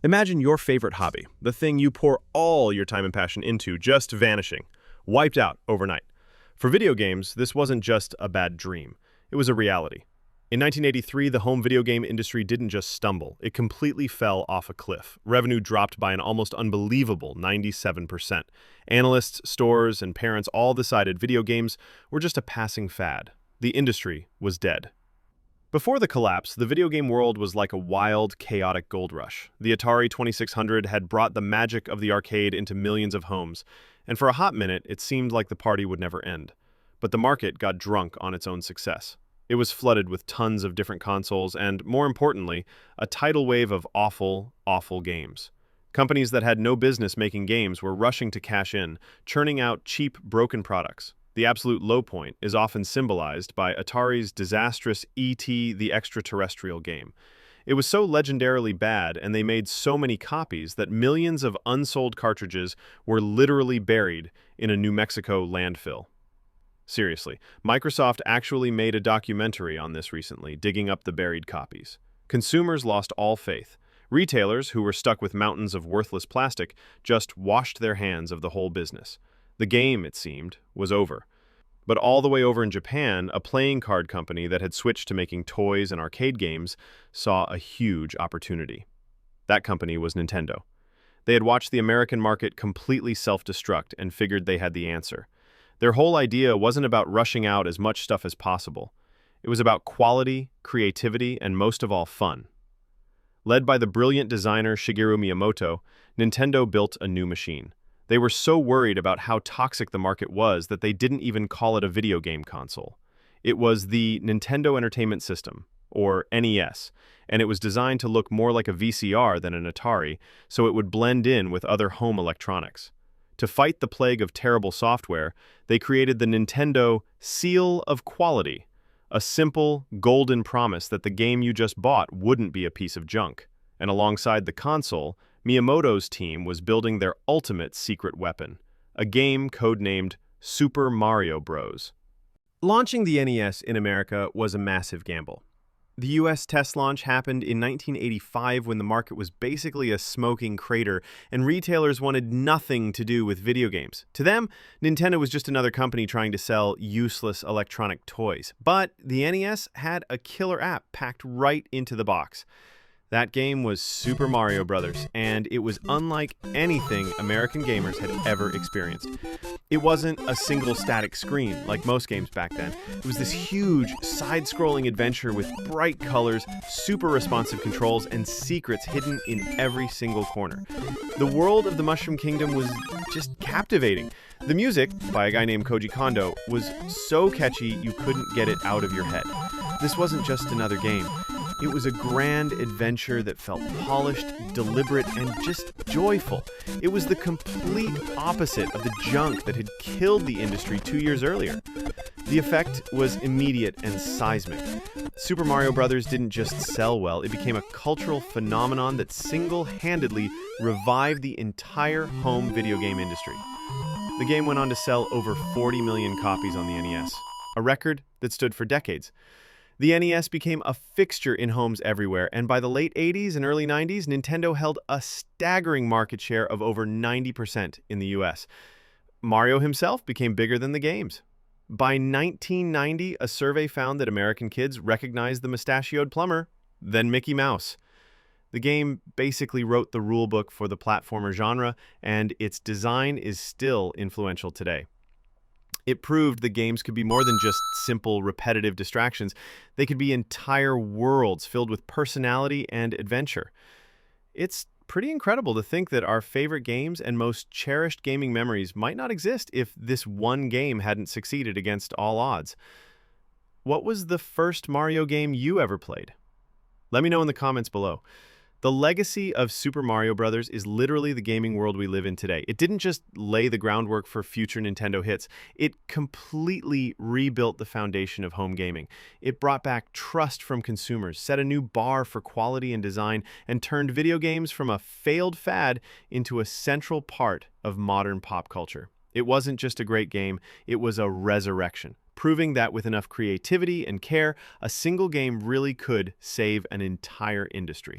Imagine your favorite hobby, the thing you pour all your time and passion into, just vanishing, wiped out overnight. For video games, this wasn't just a bad dream. It was a reality. In 1983, the home video game industry didn't just stumble, it completely fell off a cliff. Revenue dropped by an almost unbelievable 97%. Analysts, stores, and parents all decided video games were just a passing fad. The industry was dead. Before the collapse, the video game world was like a wild, chaotic gold rush. The Atari 2600 had brought the magic of the arcade into millions of homes, and for a hot minute, it seemed like the party would never end. But the market got drunk on its own success. It was flooded with tons of different consoles and, more importantly, a tidal wave of awful, awful games. Companies that had no business making games were rushing to cash in, churning out cheap, broken products. The absolute low point is often symbolized by Atari's disastrous E.T. the Extraterrestrial game. It was so legendarily bad, and they made so many copies that millions of unsold cartridges were literally buried in a New Mexico landfill. Seriously, Microsoft actually made a documentary on this recently, digging up the buried copies. Consumers lost all faith. Retailers, who were stuck with mountains of worthless plastic, just washed their hands of the whole business. The game, it seemed, was over. But all the way over in Japan, a playing card company that had switched to making toys and arcade games saw a huge opportunity. That company was Nintendo. They had watched the American market completely self-destruct and figured they had the answer. Their whole idea wasn't about rushing out as much stuff as possible. It was about quality, creativity, and most of all, fun. Led by the brilliant designer Shigeru Miyamoto, Nintendo built a new machine. They were so worried about how toxic the market was that they didn't even call it a video game console. It was the Nintendo Entertainment System, or NES, and it was designed to look more like a VCR than an Atari, so it would blend in with other home electronics. To fight the plague of terrible software, they created the Nintendo Seal of Quality, a simple, golden promise that the game you just bought wouldn't be a piece of junk. And alongside the console, Miyamoto's team was building their ultimate secret weapon, a game codenamed Super Mario Bros. Launching the NES in America was a massive gamble. The US test launch happened in 1985 when the market was basically a smoking crater and retailers wanted nothing to do with video games. To them, Nintendo was just another company trying to sell useless electronic toys. But the NES had a killer app packed right into the box. That game was Super Mario Bros., and it was unlike anything American gamers had ever experienced. It wasn't a single static screen like most games back then. It was this huge, side-scrolling adventure with bright colors, super responsive controls, and secrets hidden in every single corner. The world of the Mushroom Kingdom was just captivating. The music, by a guy named Koji Kondo, was so catchy you couldn't get it out of your head. This wasn't just another game. It was a grand adventure that felt polished, deliberate, and just joyful. It was the complete opposite of the junk that had killed the industry 2 years earlier. The effect was immediate and seismic. Super Mario Bros. Didn't just sell well, it became a cultural phenomenon that single-handedly revived the entire home video game industry. The game went on to sell over 40 million copies on the NES, a record that stood for decades. The NES became a fixture in homes everywhere, and by the late 80s and early 90s, Nintendo held a staggering market share of over 90% in the US. Mario himself became bigger than the games. By 1990, a survey found that American kids recognized the mustachioed plumber, then Mickey Mouse. The game basically wrote the rulebook for the platformer genre, and its design is still influential today. It proved that games could be more than just simple, repetitive distractions. They could be entire worlds filled with personality and adventure. It's pretty incredible to think that our favorite games and most cherished gaming memories might not exist if this one game hadn't succeeded against all odds. What was the first Mario game you ever played? Let me know in the comments below. The legacy of Super Mario Bros. Is literally the gaming world we live in today. It didn't just lay the groundwork for future Nintendo hits. It completely rebuilt the foundation of home gaming. It brought back trust from consumers, set a new bar for quality and design, and turned video games from a failed fad into a central part of modern pop culture. It wasn't just a great game, it was a resurrection, proving that with enough creativity and care, a single game really could save an entire industry.